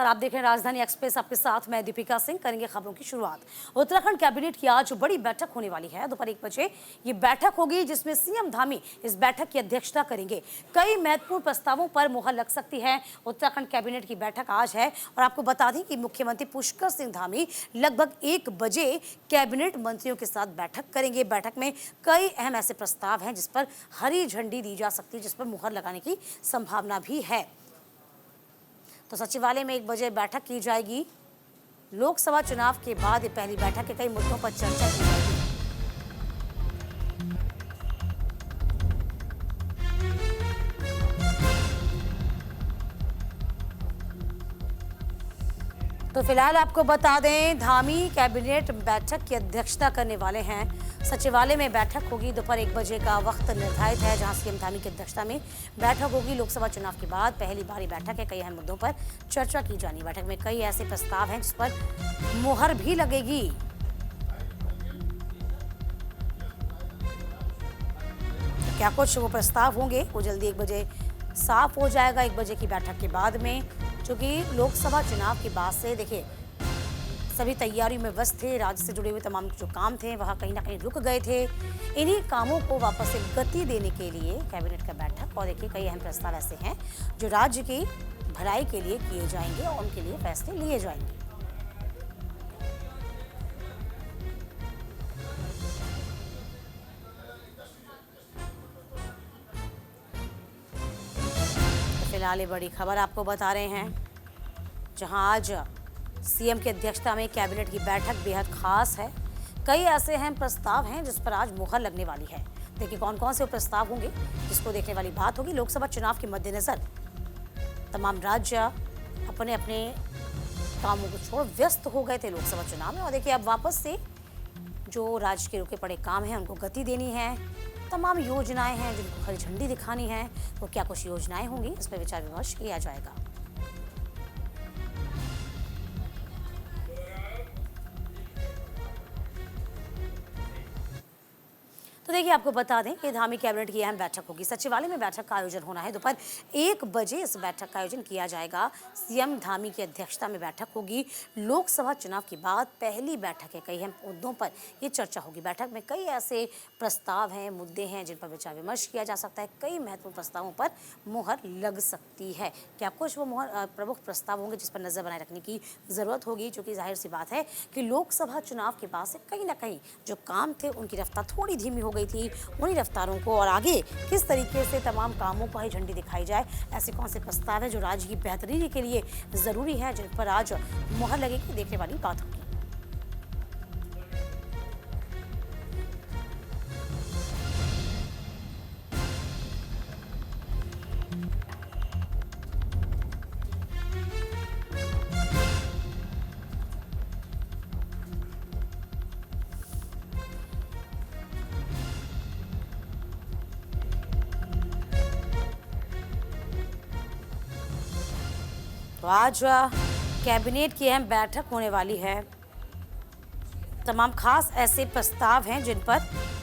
नमस्कार, आप देख रहे हैं राजधानी एक्सप्रेस। आपके साथ मैं दीपिका सिंह। करेंगे खबरों की शुरुआत। उत्तराखंड कैबिनेट की आज बड़ी बैठक होने वाली है। दोपहर 1 बजे ये बैठक होगी, जिसमें सीएम धामी इस बैठक की अध्यक्षता करेंगे। कई महत्वपूर्ण प्रस्तावों पर मुहर लग सकती है। उत्तराखंड कैबिनेट की बैठक आज है और आपको बता दें कि मुख्यमंत्री पुष्कर सिंह धामी लगभग 1 बजे कैबिनेट मंत्रियों के साथ बैठक करेंगे। बैठक में कई अहम ऐसे प्रस्ताव हैं जिस पर हरी झंडी दी जा सकती है, जिस पर मुहर लगाने की संभावना भी है। तो सचिवालय में 1 बजे बैठक की जाएगी। लोकसभा चुनाव के बाद ये पहली बैठक के कई मुद्दों पर चर्चा की जाएगी। तो फिलहाल आपको बता दें, धामी कैबिनेट बैठक की अध्यक्षता करने वाले हैं। सचिवालय में बैठक होगी। दोपहर 1 बजे का वक्त निर्धारित है, जहां सीएम धामी की अध्यक्षता में बैठक होगी। लोकसभा चुनाव के बाद पहली बार बैठक है। कई अहम मुद्दों पर चर्चा की जानी। बैठक में कई ऐसे प्रस्ताव हैं जिस पर मुहर भी लगेगी। क्या कुछ वो प्रस्ताव होंगे, वो जल्दी 1 बजे साफ हो जाएगा। 1 बजे की बैठक के बाद में, क्योंकि लोकसभा चुनाव के बाद से देखिए सभी तैयारी में व्यस्त थे। राज्य से जुड़े हुए तमाम जो काम थे वह कहीं ना कहीं रुक गए थे। इन्हीं कामों को वापस से गति देने के लिए कैबिनेट का बैठक, और देखिए कई अहम प्रस्ताव ऐसे हैं जो राज्य की भलाई के लिए किए जाएंगे और उनके लिए फैसले लिए जाएंगे। फिलहाल ये बड़ी खबर आपको बता रहे हैं, जहां आज सीएम की अध्यक्षता में कैबिनेट की बैठक बेहद खास है। कई ऐसे अहम प्रस्ताव हैं जिस पर आज मुहर लगने वाली है। देखिए कौन कौन से प्रस्ताव होंगे, जिसको देखने वाली बात होगी। लोकसभा चुनाव के मद्देनजर तमाम राज्य अपने अपने कामों को छोड़ व्यस्त हो गए थे लोकसभा चुनाव में, और देखिए अब वापस से जो राज्य के रुके पड़े काम हैं उनको गति देनी है। तमाम योजनाएं हैं जिनको हरी झंडी दिखानी है। वो क्या कुछ योजनाएं होंगी, इस पर विचार विमर्श किया जाएगा। तो देखिए आपको बता दें कि धामी कैबिनेट की अहम बैठक होगी। सचिवालय में बैठक का आयोजन होना है। दोपहर 1 बजे इस बैठक का आयोजन किया जाएगा। सीएम धामी की अध्यक्षता में बैठक होगी। लोकसभा चुनाव के बाद पहली बैठक है। कई अहम मुद्दों पर ये चर्चा होगी। बैठक में कई ऐसे प्रस्ताव हैं, मुद्दे हैं जिन पर विचार विमर्श किया जा सकता है। कई महत्वपूर्ण प्रस्तावों पर मुहर लग सकती है। क्या कुछ वो प्रमुख प्रस्ताव होंगे जिस पर नजर बनाए रखने की जरूरत होगी, क्योंकि जाहिर सी बात है कि लोकसभा चुनाव के बाद से कहीं ना कहीं जो काम थे उनकी रफ्तार थोड़ी धीमी हो गई थी। उन्हीं रफ्तारों को और आगे किस तरीके से तमाम कामों को हरी झंडी दिखाई जाए, ऐसे कौन से प्रस्ताव है जो राज्य की बेहतरी के लिए जरूरी है, जिन पर आज मुहर लगेगी, देखने वाली बात होगी। तो आज कैबिनेट की अहम बैठक होने वाली है। तमाम खास ऐसे प्रस्ताव हैं जिन पर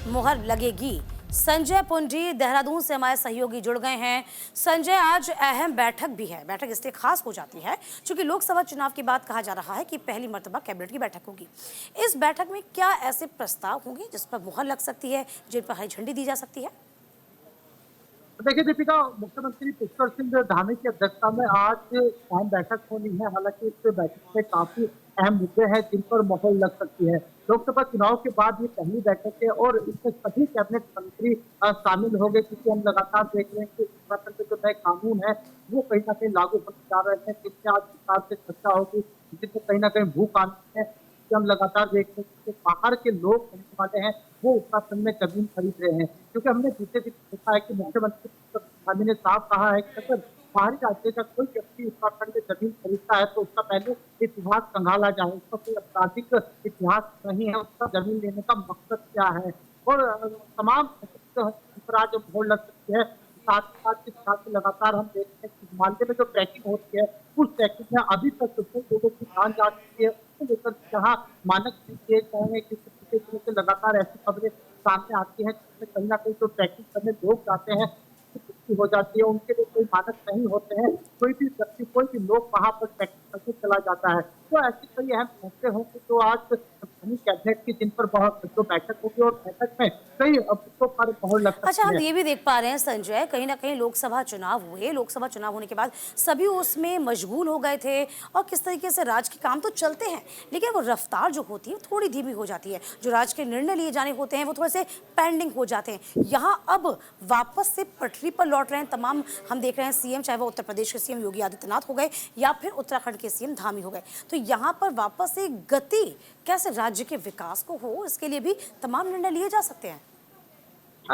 मुहर लगेगी। संजय पुंडी देहरादून से हमारे सहयोगी जुड़ गए हैं। संजय, आज अहम बैठक भी है। बैठक इसलिए खास हो जाती है क्योंकि लोकसभा चुनाव के बाद कहा जा रहा है कि पहली मर्तबा कैबिनेट की बैठक होगी। इस बैठक में क्या ऐसे प्रस्ताव होंगे जिस पर मुहर लग सकती है, जिन पर हरी झंडी दी जा सकती है? देखिए दीपिका, मुख्यमंत्री पुष्कर सिंह धामी की अध्यक्षता में आज अहम बैठक होनी है। हालांकि इस बैठक में काफी अहम मुद्दे हैं जिन पर मुहर लग सकती है। लोकसभा चुनाव के बाद ये पहली बैठक है और इसमें सभी कैबिनेट मंत्री शामिल हो गए, क्योंकि हम लगातार देख रहे हैं कि उत्तराखंड में जो नए कानून है वो कहीं ना कहीं लागू होने जा रहे हैं, जिससे आज विस्तार से चर्चा होगी। जिससे कहीं ना कहीं भू कानून है, हम लगातार देख रहे हैं कि बाहर के लोग रहने वाले हैं वो उत्तराखंड में जमीन खरीद रहे हैं, क्योंकि हमने बीते दिन देखा है कि मुख्यमंत्री धामी ने साफ कहा है कि अगर बाहरी राज्य का कोई व्यक्ति उत्तराखंड में जमीन खरीदता है तो उसका पहले इतिहास खंगाला जाए। उसका कोई आपराधिक इतिहास नहीं है, उसका जमीन लेने का मकसद क्या है, और तमाम पर आज मोहर लग सकती है। साथ ही साथ के साथ लगातार हम देखते हैं कि हिमालय में जो ट्रैकिंग होती है उस ट्रैकिंग में अभी तक लोगों की जान जा चुकी है। उसको लेकर जहाँ मानक किए गए हैं, किस तरीके से लगातार ऐसी खबरें सामने आती हैं जिसमें कहीं ना कहीं जो ट्रैकिंग करने लोग जाते हैं गति हो जाती है, उनके लिए कोई मानक नहीं होते हैं, कोई भी व्यक्ति, कोई भी लोग वहाँ पर बैठक करके चला जाता है। तो ऐसे कई अहम फैसले होंगे जो आज राजधानी कैबिनेट की, जिन पर बहुत जो बैठक होगी, और बैठक में कई मुद्दों पर मोहर लग अच्छा, सकती हम है। ये भी देख पा रहे हैं संजय, कहीं न कहीं लोकसभा चुनाव हुए, लोकसभा चुनाव होने के बाद सभी उसमें मशगूल हो गए थे और किस तरीके से राज्य के काम तो चलते हैं, लेकिन वो रफ्तार जो होती है थोड़ी धीमी हो जाती है। जो राज्य के निर्णय लिए जाने होते हैं वो थोड़े से पेंडिंग हो जाते हैं। यहाँ अब वापस से पटरी पर लौट रहे हैं तमाम, हम देख रहे हैं सीएम, चाहे वो उत्तर प्रदेश के सीएम योगी आदित्यनाथ हो गए या फिर उत्तराखंड के सीएम धामी हो गए। तो यहाँ पर वापस से गति कैसे राज्य के विकास को हो, इसके लिए भी तमाम निर्णय लिए जा सकते हैं।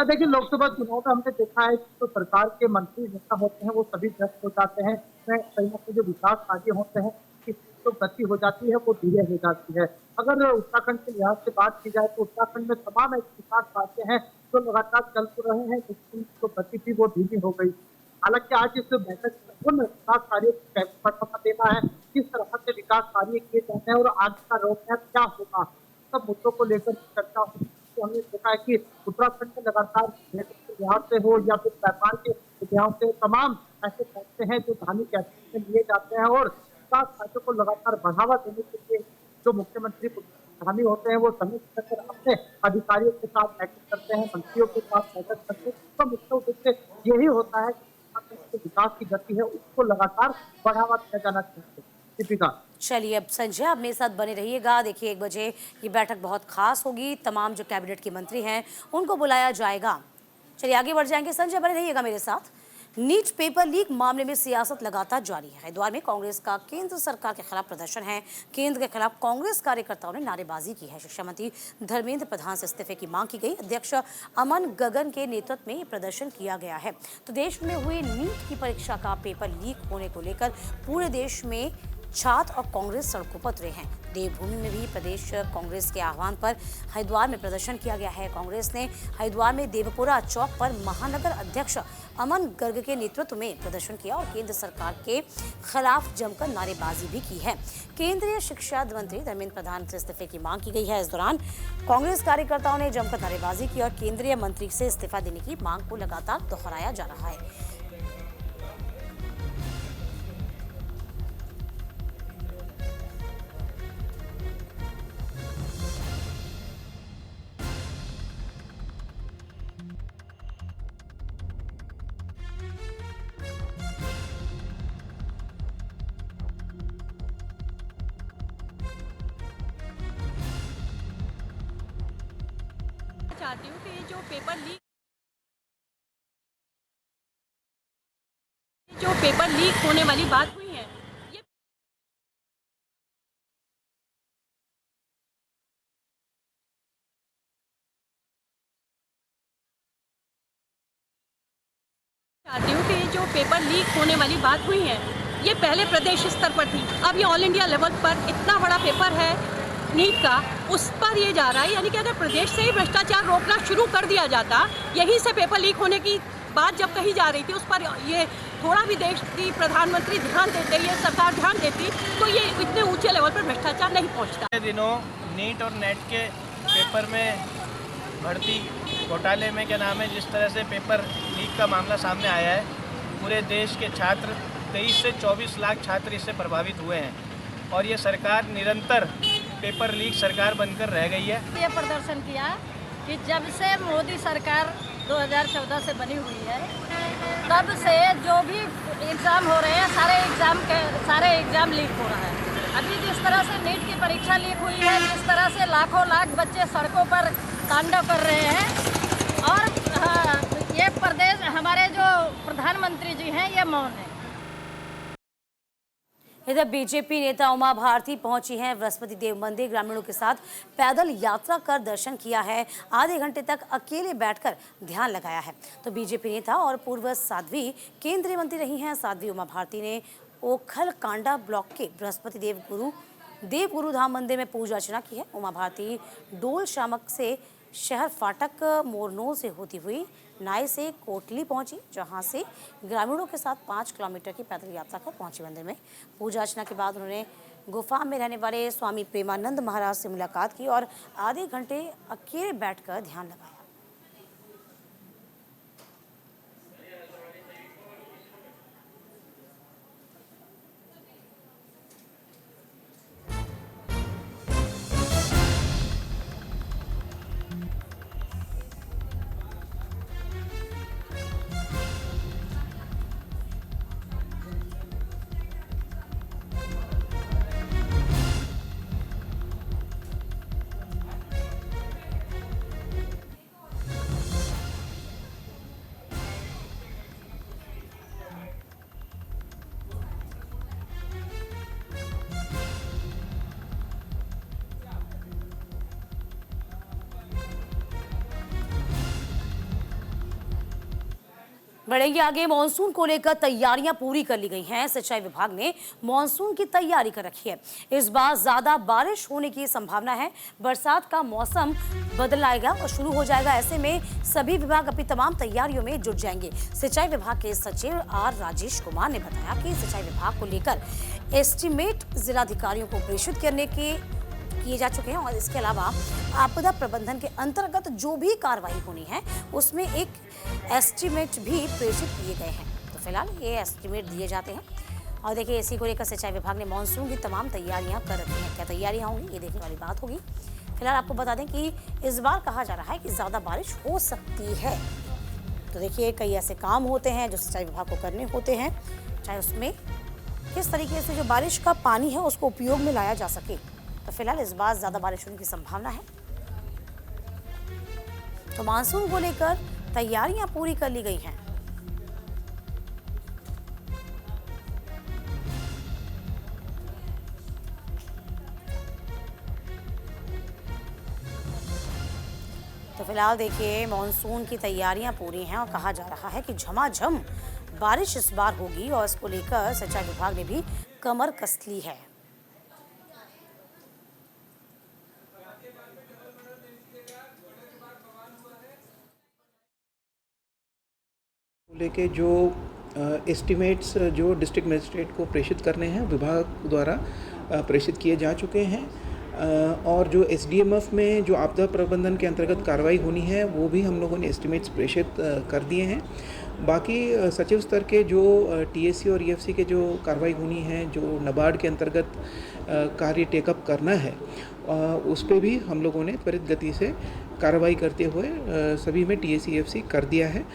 देखिए, लोकसभा चुनाव में हमने देखा है कि जो सरकार के मंत्री नेता होते हैं वो सभी व्यस्त हो जाते हैं। इसमें कहीं न कहीं जो विकास कार्य होते हैं, इसकी जो गति हो जाती है वो धीरे हो जाती है। अगर उत्तराखंड के लिहाज से बात की जाए तो उत्तराखंड में तमाम ऐसे विकास कार्य हैं जो लगातार चल तो रहे हैं, लेकिन जो गति थी वो धीमी हो गई। हालांकि आज इस बैठक में उन विकास कार्यों को बढ़ावा देना है, किस तरह से विकास कार्य किए जाते हैं और आगे का रोड मैप क्या होगा, सब मुद्दों को लेकर चर्चा हुई। तो हमने देखा है कि उत्तराखंड में लगातार के लिहाज से हो या फिर व्यापार के लिहाज से तमाम ऐसे फैसले हैं जो धामी कैबिनेट में लिए जाते हैं, और विकास कार्यों को लगातार बढ़ावा देने के लिए जो मुख्यमंत्री धामी होते हैं वो समय समय पर अपने अधिकारियों के साथ बैठक करते हैं, मंत्रियों के साथ बैठक करते हैं। तो मुख्य उद्देश्य यही होता है कि उत्तराखंड के विकास की गति है उसको लगातार बढ़ावा दिया जाना चाहिए। दीपिका। चलिए, अब संजय आप मेरे साथ बने रहिएगा। देखिए 1 बजे ये बैठक बहुत खास होगी, तमाम जो कैबिनेट के मंत्री हैं उनको बुलाया जाएगा। चलिए आगे बढ़ जाएंगे, संजय बने रहिएगा मेरे साथ। नीट पेपर लीक मामले में सियासत लगातार जारी है। हरिद्वार में कांग्रेस का केंद्र सरकार के खिलाफ प्रदर्शन है। केंद्र के खिलाफ कांग्रेस कार्यकर्ताओं ने नारेबाजी की है। शिक्षा मंत्री धर्मेंद्र प्रधान से इस्तीफे की मांग की गई। अध्यक्ष अमन गगन के नेतृत्व में ये प्रदर्शन किया गया है। तो देश में हुई नीट की परीक्षा का पेपर लीक होने को लेकर पूरे देश में छात्र और कांग्रेस सड़कों पर उतरे हैं। देवभूमि में भी प्रदेश कांग्रेस के आह्वान पर हरिद्वार में प्रदर्शन किया गया है। कांग्रेस ने हरिद्वार में देवपुरा चौक पर महानगर अध्यक्ष अमन गर्ग के नेतृत्व में प्रदर्शन किया और केंद्र सरकार के खिलाफ जमकर नारेबाजी भी की है। केंद्रीय शिक्षा मंत्री धर्मेंद्र प्रधान से इस्तीफे की मांग की गई है। इस दौरान कांग्रेस कार्यकर्ताओं ने जमकर नारेबाजी की और केंद्रीय मंत्री से इस्तीफा देने की मांग को लगातार दोहराया जा रहा है। चाहती हूँ कि ये जो पेपर लीक होने वाली बात हुई है, ये चाहती हूँ कि ये जो पेपर लीक होने वाली बात हुई है, ये पहले प्रदेश स्तर पर थी, अब ये ऑल इंडिया लेवल पर इतना बड़ा पेपर है नीट का, उस पर ये जा रहा है। यानी कि अगर प्रदेश से ही भ्रष्टाचार रोकना शुरू कर दिया जाता, यहीं से पेपर लीक होने की बात जब कही जा रही थी, उस पर ये थोड़ा भी देश की प्रधानमंत्री ध्यान देते, ये सरकार ध्यान देती, तो ये इतने ऊंचे लेवल पर भ्रष्टाचार नहीं पहुंचता। दिनों नीट और नेट के पेपर में भर्ती घोटाले में क्या नाम है, जिस तरह से पेपर लीक का मामला सामने आया है, पूरे देश के छात्र 23 से 24 लाख छात्र इससे प्रभावित हुए हैं और ये सरकार निरंतर पेपर लीक सरकार बनकर रह गई है। ये प्रदर्शन किया कि जब से मोदी सरकार 2014 से बनी हुई है, तब से जो भी एग्ज़ाम हो रहे हैं सारे एग्ज़ाम लीक हो रहा है। अभी जिस तरह से नीट की परीक्षा लीक हुई है, जिस तरह से लाखों लाख बच्चे सड़कों पर तांडव कर रहे हैं और ये प्रदेश हमारे जो प्रधानमंत्री जी हैं ये मौन है। इधर बीजेपी नेता उमा भारती पहुंची हैं बृहस्पति देव मंदिर। ग्रामीणों के साथ पैदल यात्रा कर दर्शन किया है। आधे घंटे तक अकेले बैठकर ध्यान लगाया है। तो बीजेपी नेता और पूर्व साध्वी केंद्रीय मंत्री रही हैं साध्वी उमा भारती ने ओखल कांडा ब्लॉक के बृहस्पति देव गुरु धाम मंदिर में पूजा अर्चना की है। उमा भारती डोल शामक से शहर फाटक मोरनों से होती हुई नाई से कोटली पहुंची, जहां से ग्रामीणों के साथ 5 किलोमीटर की पैदल यात्रा कर पहुंची मंदिर में। पूजा अर्चना के बाद उन्होंने गुफा में रहने वाले स्वामी प्रेमानंद महाराज से मुलाकात की और आधे घंटे अकेले बैठकर ध्यान लगाया। बढ़ेंगे आगे। मॉनसून को लेकर तैयारियां पूरी कर ली गई हैं। सिंचाई विभाग ने मॉनसून की तैयारी कर रखी है। इस बार ज्यादा बारिश होने की संभावना है। बरसात का मौसम बदल आएगा और शुरू हो जाएगा। ऐसे में सभी विभाग अपनी तमाम तैयारियों में जुट जाएंगे। सिंचाई विभाग के सचिव आर राजेश कुमार ने बताया कि सिंचाई विभाग को लेकर एस्टीमेट जिलाधिकारियों को प्रेषित करने के किए जा चुके हैं और इसके अलावा आपदा प्रबंधन के अंतर्गत जो भी कार्रवाई होनी है उसमें एक एस्टीमेट भी प्रेषित किए गए हैं। तो फिलहाल ये एस्टीमेट दिए जाते हैं और देखिए इसी को लेकर सिंचाई विभाग ने मानसून की तमाम तैयारियां कर रखी हैं। क्या तैयारियां होंगी ये देखने वाली बात होगी। फिलहाल आपको बता दें कि इस बार कहा जा रहा है कि ज़्यादा बारिश हो सकती है। तो देखिए कई ऐसे काम होते हैं जो सिंचाई विभाग को करने होते हैं, चाहे उसमें किस तरीके से जो बारिश का पानी है उसको उपयोग में लाया जा सके। तो फिलहाल इस बार ज्यादा बारिश होने की संभावना है। तो मानसून को लेकर तैयारियां पूरी कर ली गई हैं। तो फिलहाल देखिए मानसून की तैयारियां पूरी हैं और कहा जा रहा है कि झमाझम बारिश इस बार होगी और इसको लेकर सिंचाई विभाग ने भी कमर कस ली है। लेके जो एस्टिमेट्स जो डिस्ट्रिक्ट मजिस्ट्रेट को प्रेषित करने हैं विभाग द्वारा प्रेषित किए जा चुके हैं और जो एसडीएमएफ में जो आपदा प्रबंधन के अंतर्गत कार्रवाई होनी है वो भी हम लोगों ने एस्टिमेट्स प्रेषित कर दिए हैं। बाकी सचिव स्तर के जो टीएससी और ईएफसी के जो कार्रवाई होनी है, जो नाबार्ड के अंतर्गत कार्य टेकअप करना है उस पर भी हम लोगों ने त्वरित गति से कार्रवाई करते हुए सभी में टीएससी ईएफसी कर दिया है।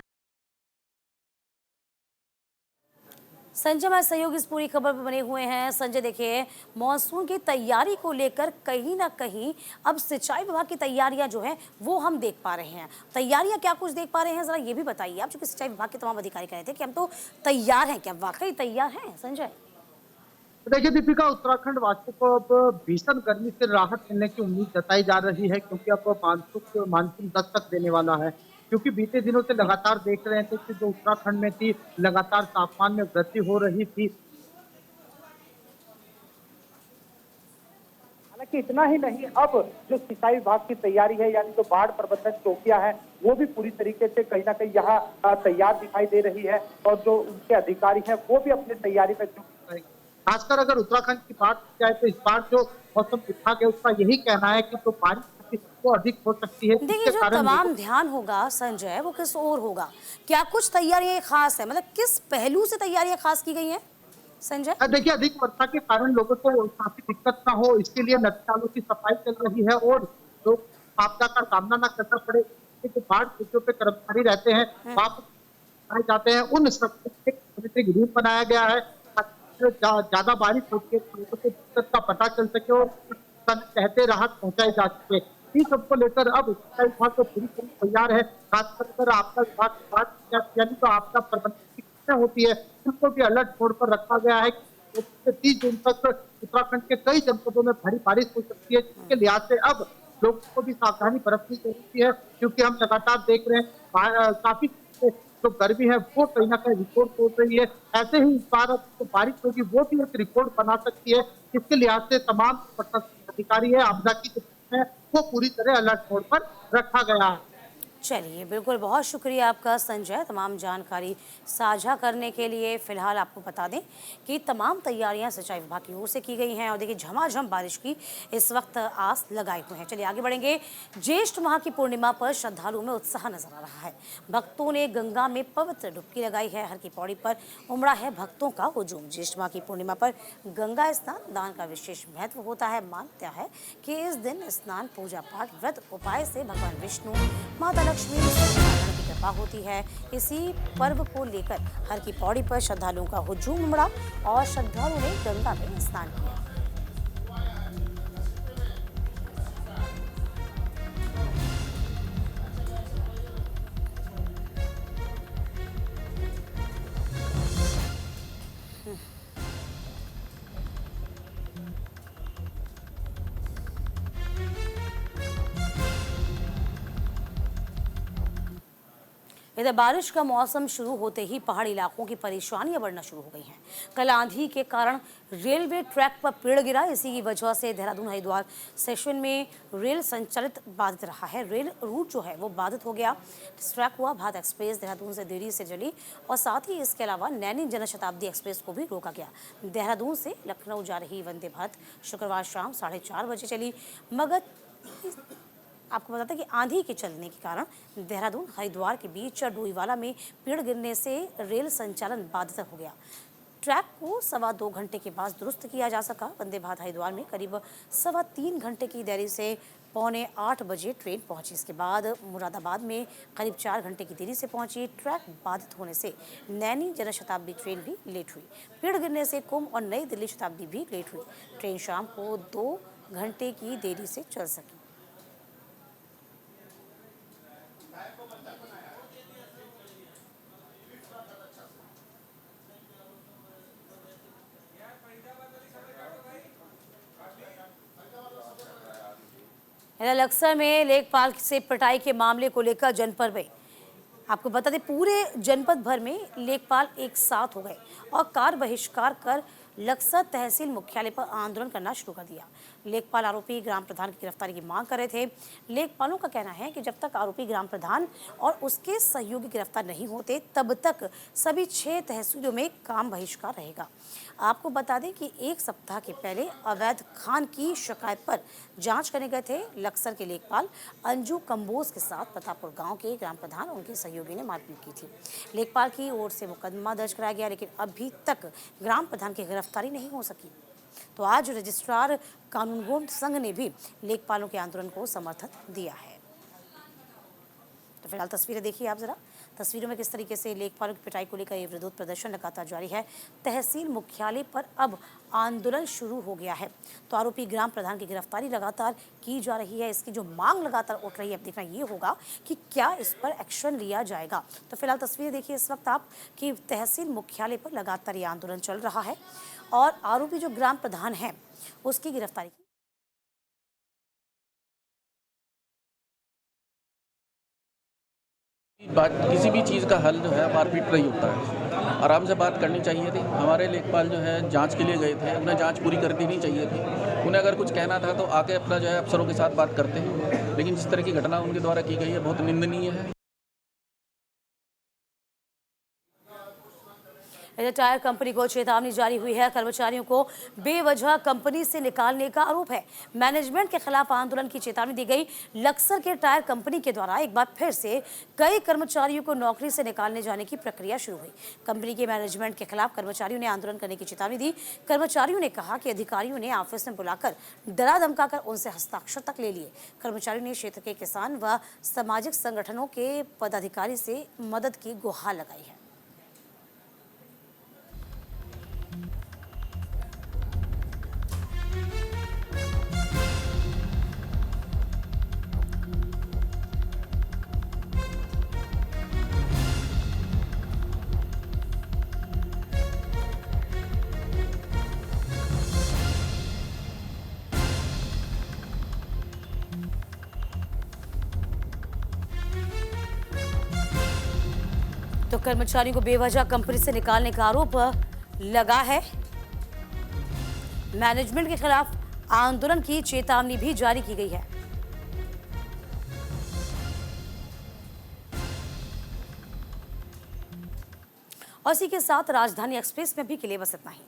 संजय हमारे सहयोगी इस पूरी खबर पर बने हुए हैं। संजय देखिए मॉनसून की तैयारी को लेकर कहीं ना कहीं अब सिंचाई विभाग की तैयारियां जो है वो हम देख पा रहे हैं। तैयारियां क्या कुछ देख पा रहे हैं जरा ये भी बताइए आप, चूंकि सिंचाई विभाग के तमाम अधिकारी कह रहे थे कि हम तो तैयार हैं, क्या वाकई तैयार हैं संजय? देखिए दीपिका, उत्तराखंड वासियों को अब भीषण गर्मी से राहत मिलने की उम्मीद जताई जा रही है क्योंकि अब मानसून दस्तक देने वाला है। क्योंकि बीते दिनों से लगातार देख रहे थे कि जो उत्तराखंड में थी लगातार तापमान में वृद्धि हो रही थी। हालांकि इतना ही नहीं, अब जो सिंचाई विभाग की तैयारी है यानी जो बाढ़ प्रबंधन चौकियां हैं वो भी पूरी तरीके से कहीं ना कहीं यहाँ तैयार दिखाई दे रही है और जो उनके अधिकारी हैं वो भी अपनी तैयारी में जुट रहेंगे। खासकर अगर उत्तराखंड की बात की जाए तो इस बार जो मौसम विभाग है उसका यही कहना है कि जो बारिश वो अधिक हो सकती है। देखिए जो तमाम ध्यान होगा संजय वो किस ओर होगा? क्या कुछ तैयारियां खास है, मतलब किस पहलू से तैयारियां खास की गई हैं संजय? देखिए अधिक वर्षा के कारण लोगों को काफी दिक्कत ना हो इसके लिए नदी नालों की सफाई चल रही है और लोग आपदा का सामना न करना पड़े। जो बाढ़ क्षेत्रों पे कर्मचारी रहते हैं वहाँ जाते हैं, उन सब ग्रुप बनाया गया है ज्यादा बारिश होती है तो लोगों को दिक्कत का पता चल सके और कहते राहत पहुंचाई जा सके। इस सबको लेकर अब सिंचाई विभाग तो पूरी तरह तैयार है। खासकर आपदा विभाग की बात यानी तो आपदा प्रबंधन की होती है उनको भी अलर्ट मोड पर रखा गया है। 30 जून तक उत्तराखंड के कई जनपदों में भारी बारिश हो सकती है, जिसके लिहाज से अब लोगों को भी सावधानी बरतनी जरूरी है क्योंकि हम लगातार देख रहे हैं काफी जो गर्मी है वो कहीं ना कहीं रिकॉर्ड हो रही है। ऐसे ही इस बार जो बारिश होगी वो भी एक रिकॉर्ड बना सकती है। इसके लिहाज से तमाम अधिकारी है आपदा की है वो पूरी तरह अलर्ट मोड पर रखा गया है। चलिए बिल्कुल, बहुत शुक्रिया आपका संजय तमाम जानकारी साझा करने के लिए। फिलहाल आपको बता दें कि तमाम तैयारियां सिंचाई विभाग की ओर से की गई हैं और देखिए झमाझम बारिश की इस वक्त आस लगाए हुए हैं। चलिए आगे बढ़ेंगे। ज्येष्ठ माह की पूर्णिमा पर श्रद्धालुओं में उत्साह नजर आ रहा है। भक्तों ने गंगा में पवित्र डुबकी लगाई है। हर की पौड़ी पर उमड़ा है भक्तों का हुजूम। ज्येष्ठ माह की पूर्णिमा पर गंगा स्नान दान का विशेष महत्व होता है। मान्यता है कि इस दिन स्नान पूजा पाठ व्रत उपाय से भगवान विष्णु माता लक्ष्मी की कृपा होती है। इसी पर्व को लेकर हर की पौड़ी पर श्रद्धालुओं का हुजूम उमड़ा और श्रद्धालुओं ने गंगा में स्नान किया। इधर बारिश का मौसम शुरू होते ही पहाड़ी इलाकों की परेशानियां बढ़ना शुरू हो गई हैं। कल आंधी के कारण रेलवे ट्रैक पर पेड़ गिरा। इसी की वजह से देहरादून हरिद्वार सेक्शन में रेल संचालित बाधित रहा है। रेल रूट जो है वो बाधित हो गया। ट्रैक हुआ। भारत एक्सप्रेस देहरादून से देरी से चली और साथ ही इसके अलावा नैनी जनशताब्दी एक्सप्रेस को भी रोका गया। देहरादून से लखनऊ जा रही वंदे भारत शुक्रवार शाम 4:30 बजे चली, मगर आपको बताते हैं कि आंधी के चलने के कारण देहरादून हरिद्वार के बीच डोईवाला में पेड़ गिरने से रेल संचालन बाधित हो गया। ट्रैक को 2.25 घंटे के बाद दुरुस्त किया जा सका। वंदे भारत हरिद्वार में करीब 3.25 घंटे की देरी से 7:45 बजे ट्रेन पहुंची। इसके बाद मुरादाबाद में करीब 4 घंटे की देरी से पहुंची। ट्रैक बाधित होने से नैनी जनशताब्दी ट्रेन भी लेट हुई। पेड़ गिरने से कुंभ और नई दिल्ली शताब्दी भी लेट हुई। ट्रेन शाम को 2 घंटे की देरी से चल सकी। लक्सर में लेखपाल से पिटाई के मामले को लेकर जनपद में आपको बता दें पूरे जनपद भर में लेखपाल एक साथ हो गए और कार बहिष्कार कर लक्सर तहसील मुख्यालय पर आंदोलन करना शुरू कर दिया। लेखपाल आरोपी ग्राम प्रधान की गिरफ्तारी की मांग कर रहे थे। लेखपालों का कहना है कि जब तक आरोपी ग्राम प्रधान और उसके सहयोगी गिरफ्तार नहीं होते तब तक सभी 6 तहसीलों में काम बहिष्कार रहेगा। आपको बता दें कि 1 सप्ताह के पहले अवैध खान की शिकायत पर जांच करने गए थे लक्सर के लेखपाल अंजू कंबोज के साथ प्रतापपुर गांव के ग्राम प्रधान और उनके सहयोगी ने मारपीट की थी। लेखपाल की ओर से मुकदमा दर्ज कराया गया, लेकिन अभी तक ग्राम प्रधान की गिरफ्तारी नहीं हो सकी। तो आज रजिस्ट्रार कानूनगो संघ ने भी लेखपालों के आंदोलन को समर्थन दिया है। तो फिलहाल तस्वीरें देखिए आप जरा। तस्वीरों में किस तरीके से लेखपालों की पिटाई को लेकर ये विरोध प्रदर्शन लगातार जारी है। तहसील मुख्यालय पर अब आंदोलन शुरू हो गया है। तो आरोपी ग्राम प्रधान की गिरफ्तारी लगातार की जा रही है। इसकी जो मांग लगातार उठ रही है, अब देखना ये होगा कि क्या इस पर एक्शन लिया जाएगा। तो फिलहाल तस्वीरें देखिए इस वक्त आप कि तहसील मुख्यालय पर लगातार ये आंदोलन चल रहा है और आरोपी जो ग्राम प्रधान है उसकी गिरफ्तारी की बात किसी भी चीज़ का हल जो है मारपीट नहीं होता है। आराम से बात करनी चाहिए थी। हमारे लेखपाल जो है जांच के लिए गए थे, उन्हें जांच पूरी कर देनी चाहिए थी। उन्हें अगर कुछ कहना था तो आके अपना जो है अफसरों के साथ बात करते हैं, लेकिन जिस तरह की घटना उनके द्वारा की गई है बहुत निंदनीय है। इधर टायर कंपनी को चेतावनी जारी हुई है। कर्मचारियों को बेवजह कंपनी से निकालने का आरोप है। मैनेजमेंट के खिलाफ आंदोलन की चेतावनी दी गई। लक्सर के टायर कंपनी के द्वारा एक बार फिर से कई कर्मचारियों को नौकरी से निकालने जाने की प्रक्रिया शुरू हुई। कंपनी के मैनेजमेंट के खिलाफ कर्मचारियों ने आंदोलन करने की चेतावनी दी। कर्मचारियों ने कहा कि अधिकारियों ने ऑफिस में बुलाकर डरा धमकाकर उनसे हस्ताक्षर तक ले लिए। कर्मचारियों ने क्षेत्र के किसान व सामाजिक संगठनों के पदाधिकारी से मदद की गुहार लगाई है। तो कर्मचारियों को बेवजह कंपनी से निकालने का आरोप लगा है। मैनेजमेंट के खिलाफ आंदोलन की चेतावनी भी जारी की गई है। और इसी के साथ राजधानी एक्सप्रेस में भी के लिए बस इतना ही।